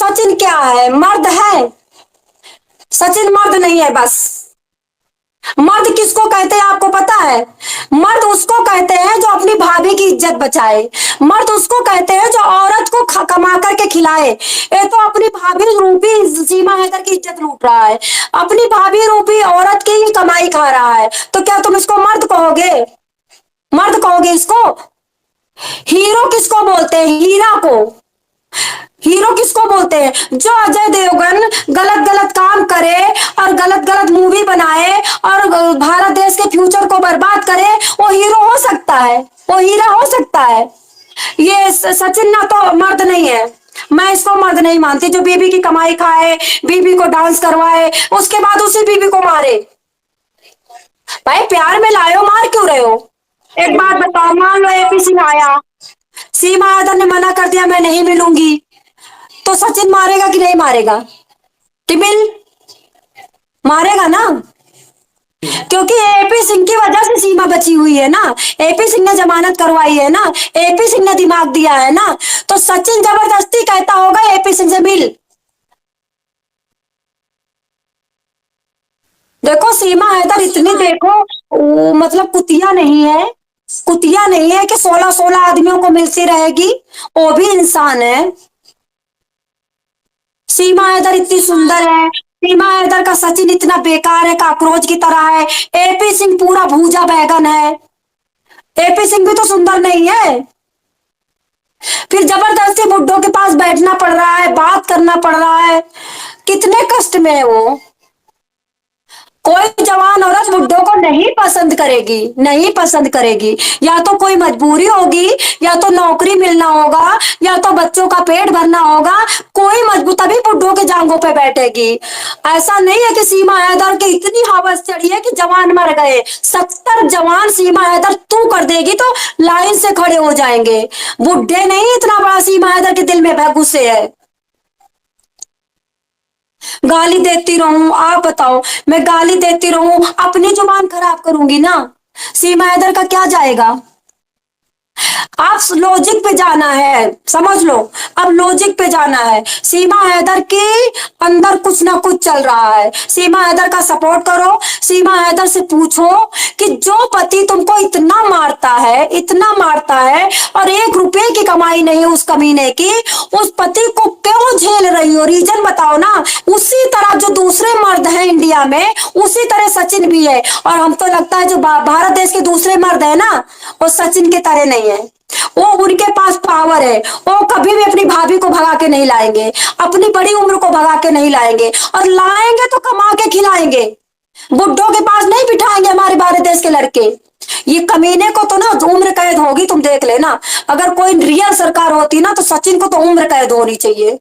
सचिन क्या है, मर्द है? सचिन मर्द नहीं है बस। मर्द किसको कहते हैं आपको पता है? मर्द उसको कहते हैं जो अपनी भाभी की इज्जत बचाए। मर्द उसको कहते हैं जो औरत को कमा करके खिलाए। ये तो अपनी भाभी रूपी सीमा हैदर की इज्जत लूट रहा है, अपनी भाभी रूपी औरत की ही कमाई खा रहा है। तो क्या तुम इसको मर्द कहोगे? मर्द कहोगे इसको? हीरो किसको बोलते हैं? हीरा को। हीरो किसको बोलते हैं? जो अजय देवगन गलत गलत काम करे और गलत गलत मूवी बनाए और भारत देश के फ्यूचर को बर्बाद करे, वो हीरो हो सकता है, वो हीरा हो सकता है। ये सचिन ना तो मर्द नहीं है। मैं इसको मर्द नहीं मानती जो बीबी की कमाई खाए, बीबी को डांस करवाए, उसके बाद उसी बीबी को मारे। भाई प्यार में लाए हो, मार क्यों रहे हो? एक बात बताओ, मान लो एपी सिंह आया, सीमा यादव ने मना कर दिया मैं नहीं मिलूंगी, तो सचिन मारेगा कि नहीं मारेगा? टिबिल मारेगा ना, क्योंकि एपी सिंह की वजह से सीमा बची हुई है ना। एपी सिंह ने जमानत करवाई है ना, एपी सिंह ने दिमाग दिया है ना। तो सचिन जबरदस्ती कहता होगा एपी सिंह से मिल। देखो सीमा हैदर इतनी देखो, मतलब कुतिया नहीं है, कुतिया नहीं है कि 16-16 आदमियों को मिलती रहेगी। वो भी इंसान है। सीमा हैदर इतनी सुंदर है, सीमा हैदर का सचिन इतना बेकार है, कॉकरोच की तरह है। एपी सिंह पूरा भूजा बैगन है। एपी सिंह भी तो सुंदर नहीं है। फिर जबरदस्ती बुड्ढों के पास बैठना पड़ रहा है, बात करना पड़ रहा है। कितने कष्ट में है वो। कोई जवान औरत बुड्ढों को नहीं पसंद करेगी, नहीं पसंद करेगी। या तो कोई मजबूरी होगी, या तो नौकरी मिलना होगा, या तो बच्चों का पेट भरना होगा। कोई मजबूत तभी बुड्ढों के जांघों पे बैठेगी। ऐसा नहीं है कि सीमा हैदर की इतनी हवस चढ़ी है कि जवान मर गए। 70 जवान सीमा हैदर तू कर देगी तो लाइन से खड़े हो जाएंगे। बुढ़े नहीं, इतना बड़ा सीमा हैदर के दिल में गुस्से है। गाली देती रहूं, आप बताओ, मैं गाली देती रहूं, अपनी जुबान खराब करूंगी ना। सीमा हैदर का क्या जाएगा? आप लॉजिक पे जाना है, समझ लो। अब लॉजिक पे जाना है। सीमा हैदर के अंदर कुछ ना कुछ चल रहा है। सीमा हैदर का सपोर्ट करो। सीमा हैदर से पूछो कि जो पति तुमको इतना मारता है, इतना मारता है, और 1 रुपए की कमाई नहीं उस कमीने की, उस पति को क्यों झेल रही हो? रीजन बताओ ना। उसी तरह जो दूसरे मर्द हैं इंडिया में, उसी तरह सचिन भी है। और हमको लगता है जो भारत देश के दूसरे मर्द है ना, वो सचिन के तरह नहीं है। वो उनके पास पावर है, वो कभी भी अपनी भाभी को भगा के नहीं लाएंगे, अपनी बड़ी उम्र को भगा के नहीं लाएंगे, और लाएंगे तो कमा के खिलाएंगे। बुड्ढों के पास नहीं बिठाएंगे हमारे भारत देश के लड़के। ये कमीने को तो ना उम्र कैद होगी, तुम देख लेना। अगर कोई रियल सरकार होती ना तो सचिन को तो उम्र कैद होनी चाहिए।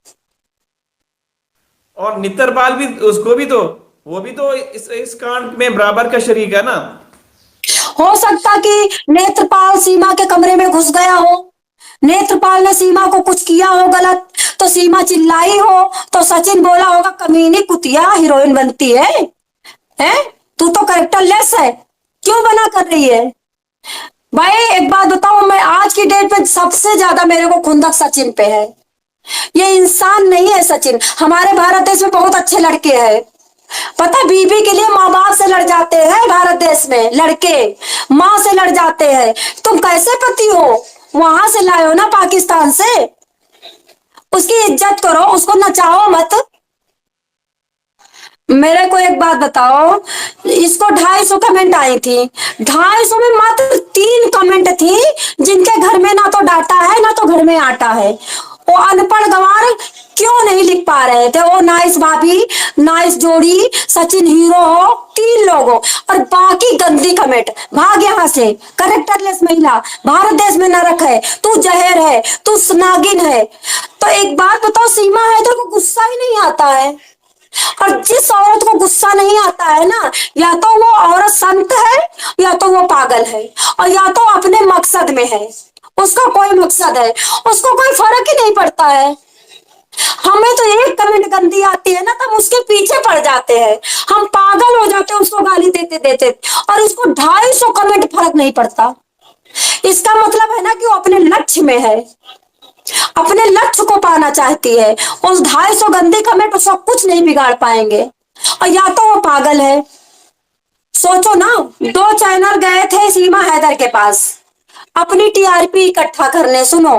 और नितरपाल भी, उसको भी तो, वो भी तो इस कांड में बराबर का शरीक है ना। हो सकता कि नेत्रपाल सीमा के कमरे में घुस गया हो, नेत्रपाल ने सीमा को कुछ किया हो गलत, तो सीमा चिल्लाई हो, तो सचिन बोला होगा कमीनी कुतिया हीरोइन बनती है, हैं? तू तो कैरेक्टर लेस है, क्यों बना कर रही है? भाई एक बात बताऊं, मैं आज की डेट पे सबसे ज्यादा मेरे को खुंदक सचिन पे है। ये इंसान नहीं है सचिन। हमारे भारत देश में बहुत अच्छे लड़के हैं, पता, बीबी के लिए माँ बाप से लड़ जाते हैं भारत देश में लड़के, माँ से लड़ जाते हैं। तुम कैसे पति हो? वहां से लाए हो ना, पाकिस्तान से। उसकी इज्जत करो, उसको नचाओ मत। मेरे को एक बात बताओ, इसको 250 कमेंट आई थी, 250 में मात्र 3 कमेंट थी जिनके घर में ना तो डाटा है ना तो घर में आटा है। वो अनपढ़ गंवार क्यों नहीं लिख पा रहे थे? वो नाइस भाभी, नाइस जोड़ी, सचिन हीरो हो, 3 लोगों, और बाकी गंदी कमेंट। भाग यहाँ से, करेक्टरलेस महिला, भारत देश में नरक है, तू जहर है, तू नागिन है। तो एक बात बताओ, सीमा हैदर को गुस्सा ही नहीं आता है। और जिस औरत को गुस्सा नहीं आता है ना, या तो वो औरत संत है, या तो वो पागल है, और या तो अपने मकसद में है। उसका कोई मकसद है, उसको कोई फर्क ही नहीं पड़ता है। हमें तो एक कमेंट गंदी आती है ना, तब उसके पीछे पड़ जाते हैं, हम पागल हो जाते हैं उसको गाली देते देते, और इसको 250 कमेंट फर्क नहीं पड़ता। इसका मतलब है ना कि वो अपने लक्ष्य में है। अपने लक्ष्य को पाना चाहती है। उस 250 गंदे कमेंट सब कुछ नहीं बिगाड़ पाएंगे। और या तो वो पागल है। सोचो ना, 2 चैनल गए थे सीमा हैदर के पास अपनी टीआरपी इकट्ठा करने। सुनो,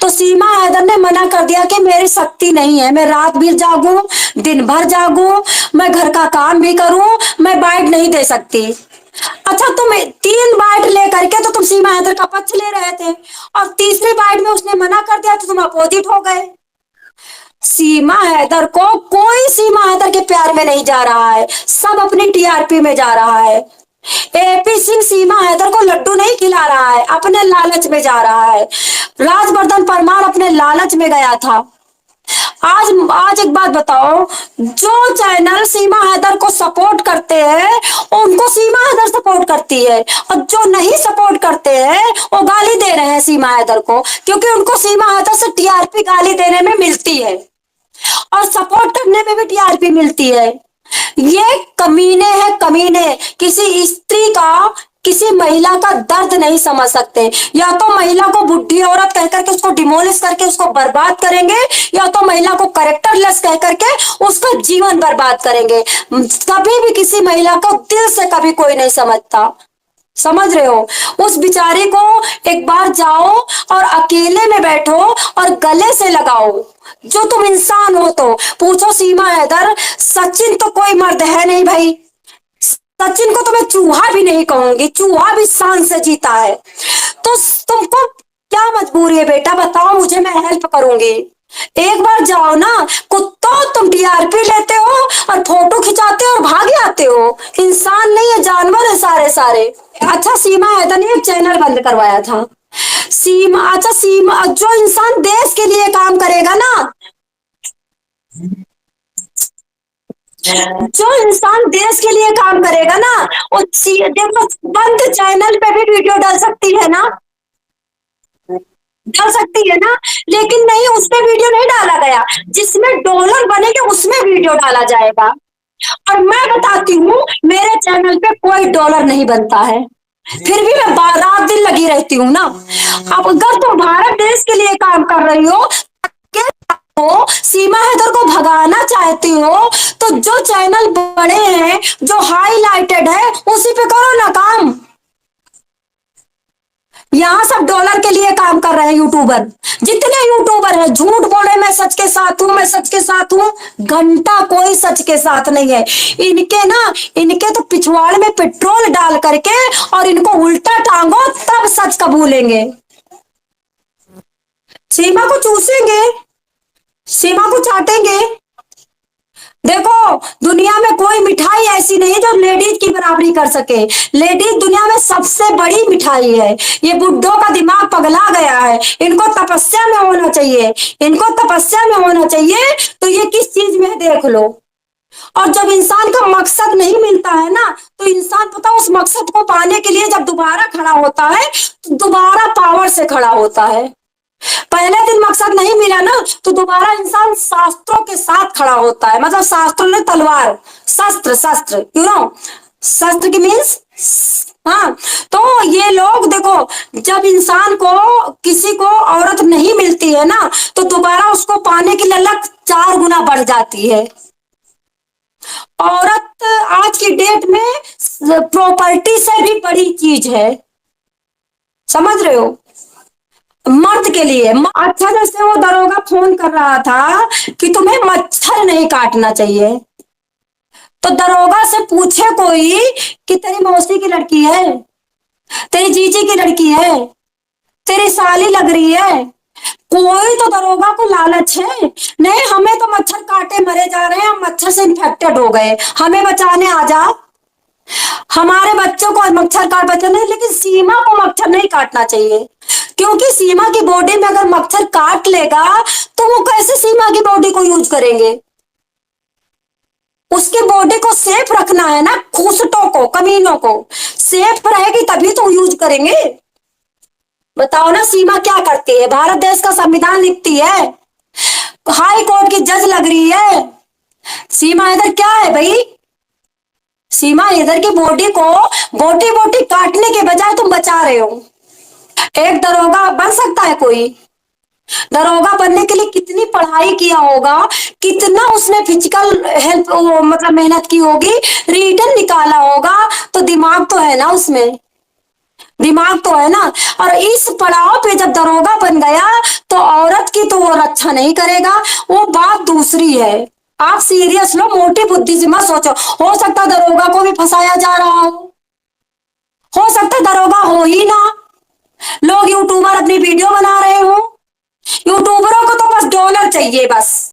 तो सीमा हैदर ने मना कर दिया कि मेरी शक्ति नहीं है, मैं रात भी जागूं, दिन भर जागूं, मैं घर का काम भी करूं, मैं बाइट नहीं दे सकती। अच्छा, तुम 3 बाइट लेकर के तो तुम सीमा हैदर का पक्ष ले रहे थे, और तीसरी बाइट में उसने मना कर दिया तो तुम अपोजिट हो गए। सीमा हैदर को कोई सीमा हैदर के प्यार में नहीं जा रहा है, सब अपनी टीआरपी में जा रहा है। एपी सिंह सीमा हैदर को लड्डू नहीं खिला रहा है, अपने लालच में जा रहा है। राजवर्धन परमार अपने लालच में गया था। आज आज एक बात बताओ, जो चैनल सीमा हैदर को सपोर्ट करते हैं उनको सीमा हैदर सपोर्ट करती है, और जो नहीं सपोर्ट करते हैं वो गाली दे रहे हैं सीमा हैदर को, क्योंकि उनको सीमा हैदर से टीआरपी गाली देने में मिलती है और सपोर्ट करने में भी टीआरपी मिलती है। ये कमीने हैं, कमीने। किसी स्त्री का, किसी महिला का दर्द नहीं समझ सकते। या तो महिला को बुढ़ी औरत कह करके उसको डिमोलिश करके उसको बर्बाद करेंगे, या तो महिला को कैरेक्टरलेस कह करके उसका जीवन बर्बाद करेंगे। कभी भी किसी महिला को दिल से कभी कोई नहीं समझता। समझ रहे हो? उस बिचारी को एक बार जाओ और अकेले में बैठो और गले से लगाओ, जो तुम इंसान हो। तो पूछो सीमा हैदर, सचिन तो कोई मर्द है नहीं भाई, सचिन को तो मैं चूहा भी नहीं कहूंगी, चूहा भी शान से जीता है। तो तुमको क्या मजबूरी है बेटा, बताओ मुझे, मैं हेल्प करूंगी। एक बार जाओ ना। कुत्तों, तुम टीआरपी लेते हो और फोटो खिंचाते हो और भाग आते हो। इंसान नहीं है, जानवर है सारे सारे। अच्छा, सीमा हैदर ने एक चैनल बंद करवाया था। सीमा, जो इंसान देश के लिए काम करेगा ना, जो इंसान देश के लिए काम करेगा ना, वो देखो, बंद चैनल पे भी वीडियो डाल सकती है ना, डाल सकती है ना, लेकिन नहीं, उसमें वीडियो नहीं डाला गया। जिसमें डॉलर बनेंगे उसमें वीडियो डाला जाएगा। और मैं बताती हूँ, मेरे चैनल पे कोई डॉलर नहीं बनता है, फिर भी मैं रात दिन लगी रहती हूँ ना। अब अगर तुम भारत देश के लिए काम कर रही हो, सीमा हैदर को भगाना चाहती हो, तो जो चैनल बड़े हैं, जो हाईलाइटेड है, उसी पे करो ना काम। यहाँ सब डॉलर के लिए काम कर रहे हैं यूट्यूबर। जितने यूट्यूबर हैं झूठ बोले मैं सच के साथ हूं, मैं सच के साथ हूं, घंटा कोई सच के साथ नहीं है। इनके तो पिछवाड़े में पेट्रोल डाल करके और इनको उल्टा टांगो, तब सच कबूलेंगे। सीमा को चूसेंगे, सीमा को चाटेंगे। देखो, दुनिया में कोई मिठाई ऐसी नहीं जो लेडीज की बराबरी कर सके। लेडीज दुनिया में सबसे बड़ी मिठाई है। ये बुड्ढों का दिमाग पगला गया है, इनको तपस्या में होना चाहिए, इनको तपस्या में होना चाहिए। तो ये किस चीज में है देख लो। और जब इंसान का मकसद नहीं मिलता है ना, तो इंसान पता उस मकसद को पाने के लिए जब दोबारा खड़ा होता है, तो दोबारा पावर से खड़ा होता है। पहले दिन मकसद नहीं मिला ना, तो दोबारा इंसान शास्त्रों के साथ खड़ा होता है। मतलब शास्त्रों ने तलवार, शस्त्र, शस्त्र, यू नो, शस्त्र की मीन्स, हाँ। तो ये लोग देखो, जब इंसान को, किसी को औरत नहीं मिलती है ना, तो दोबारा उसको पाने की ललक 4 गुना बढ़ जाती है। औरत आज की डेट में प्रॉपर्टी से भी बड़ी चीज है, समझ रहे हो, मर्द के लिए। अच्छा, जैसे वो दरोगा फोन कर रहा था कि तुम्हें मच्छर नहीं काटना चाहिए, तो दरोगा से पूछे कोई कि तेरी मौसी की लड़की है, तेरी जीजी की लड़की है, तेरी साली लग रही है, कोई तो दरोगा को लालच है, नहीं हमें तो मच्छर काटे मरे जा रहे हैं, हम मच्छर से इन्फेक्टेड हो गए, हमें बचाने आ जा। हमारे बच्चों को मच्छर काट बचा नहीं, लेकिन सीमा को मच्छर नहीं काटना चाहिए, क्योंकि सीमा की बॉडी में अगर मच्छर काट लेगा तो वो कैसे सीमा की बॉडी को यूज करेंगे। उसकी बॉडी को सेफ रखना है ना, खूसटों को, कमीनों को सेफ रहेगी तभी तो यूज करेंगे। बताओ ना, सीमा क्या करती है? भारत देश का संविधान लिखती है, हाई कोर्ट की जज लग रही है। सीमा इधर क्या है भाई? सीमा इधर की बॉडी को बोटी बोटी काटने के बजाय तुम बचा रहे हो। एक दरोगा बन सकता है कोई? दरोगा बनने के लिए कितनी पढ़ाई किया होगा, कितना उसने फिजिकल हेल्प मतलब मेहनत की होगी, रिटर्न निकाला होगा, तो दिमाग तो है ना उसमें, दिमाग तो है ना। और इस पड़ाव पे जब दरोगा बन गया तो औरत की तो वो रक्षा नहीं करेगा, वो बात दूसरी है। आप सीरियस लो, मोटी बुद्धि से मत सोचो, हो सकता है दरोगा को भी फंसाया जा रहा हो सकता है दरोगा हो ही ना, लोग यूट्यूबर अपनी वीडियो बना रहे हो, यूट्यूबरों को तो बस डॉलर चाहिए बस।